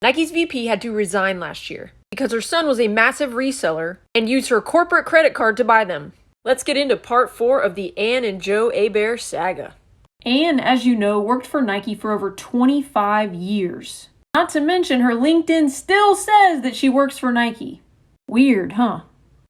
Nike's VP had to resign last year because her son was a massive reseller and used her corporate credit card to buy them. Let's get into part 4 of the Ann and Joe Hebert saga. Ann, as you know, worked for Nike for over 25 years. Not to mention her LinkedIn still says that she works for Nike. Weird, huh?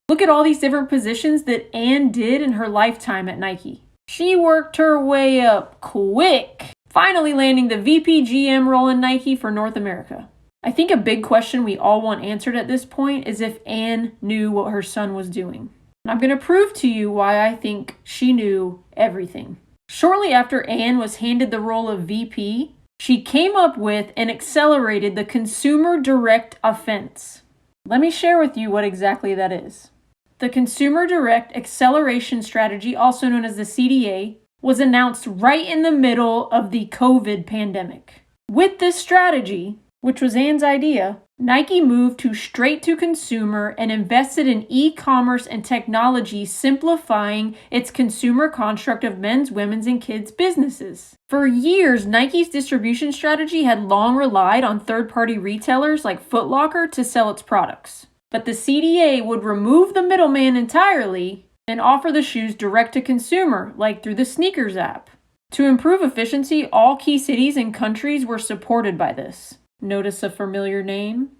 Look at all these different positions that Ann did in her lifetime at Nike. She worked her way up quick, finally landing the VP GM role in Nike for North America. I think a big question we all want answered at this point is if Ann knew what her son was doing. And I'm going to prove to you why I think she knew everything. Shortly after Ann was handed the role of VP, she came up with and accelerated the Consumer Direct Offense. Let me share with you what exactly that is. The Consumer Direct Acceleration Strategy, also known as the CDA, was announced right in the middle of the COVID pandemic. With this strategy, which was Ann's idea, Nike moved to straight-to-consumer and invested in e-commerce and technology, simplifying its consumer construct of men's, women's, and kids' businesses. For years, Nike's distribution strategy had long relied on third-party retailers like Foot Locker to sell its products. But the CDA would remove the middleman entirely and offer the shoes direct-to-consumer, like through the Sneakers app. To improve efficiency, all key cities and countries were supported by this. Notice a familiar name?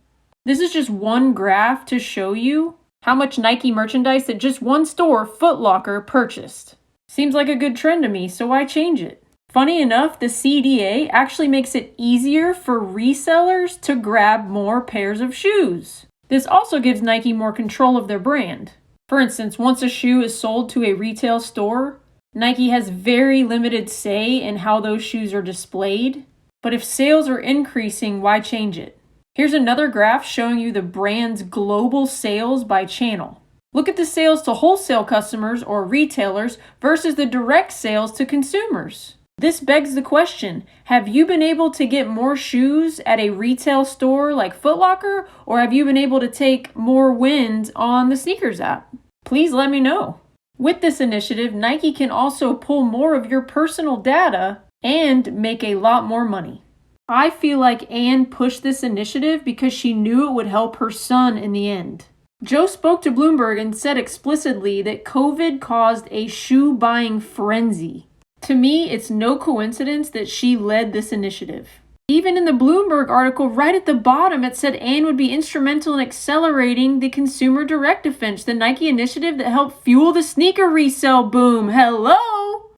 This is just one graph to show you how much Nike merchandise that just one store, Foot Locker, purchased. Seems like a good trend to me, so why change it? Funny enough, the CDA actually makes it easier for resellers to grab more pairs of shoes. This also gives Nike more control of their brand. For instance, once a shoe is sold to a retail store, Nike has very limited say in how those shoes are displayed. But if sales are increasing, why change it? Here's another graph showing you the brand's global sales by channel. Look at the sales to wholesale customers or retailers versus the direct sales to consumers. This begs the question, have you been able to get more shoes at a retail store like Foot Locker, or have you been able to take more wins on the Sneakers app? Please let me know. With this initiative, Nike can also pull more of your personal data and make a lot more money. I feel like Ann pushed this initiative because she knew it would help her son in the end. Joe spoke to Bloomberg and said explicitly that COVID caused a shoe buying frenzy. To me, it's no coincidence that she led this initiative. Even in the Bloomberg article, right at the bottom, it said Ann would be instrumental in accelerating the Consumer Direct Offense, the Nike initiative that helped fuel the sneaker resale boom. Hello!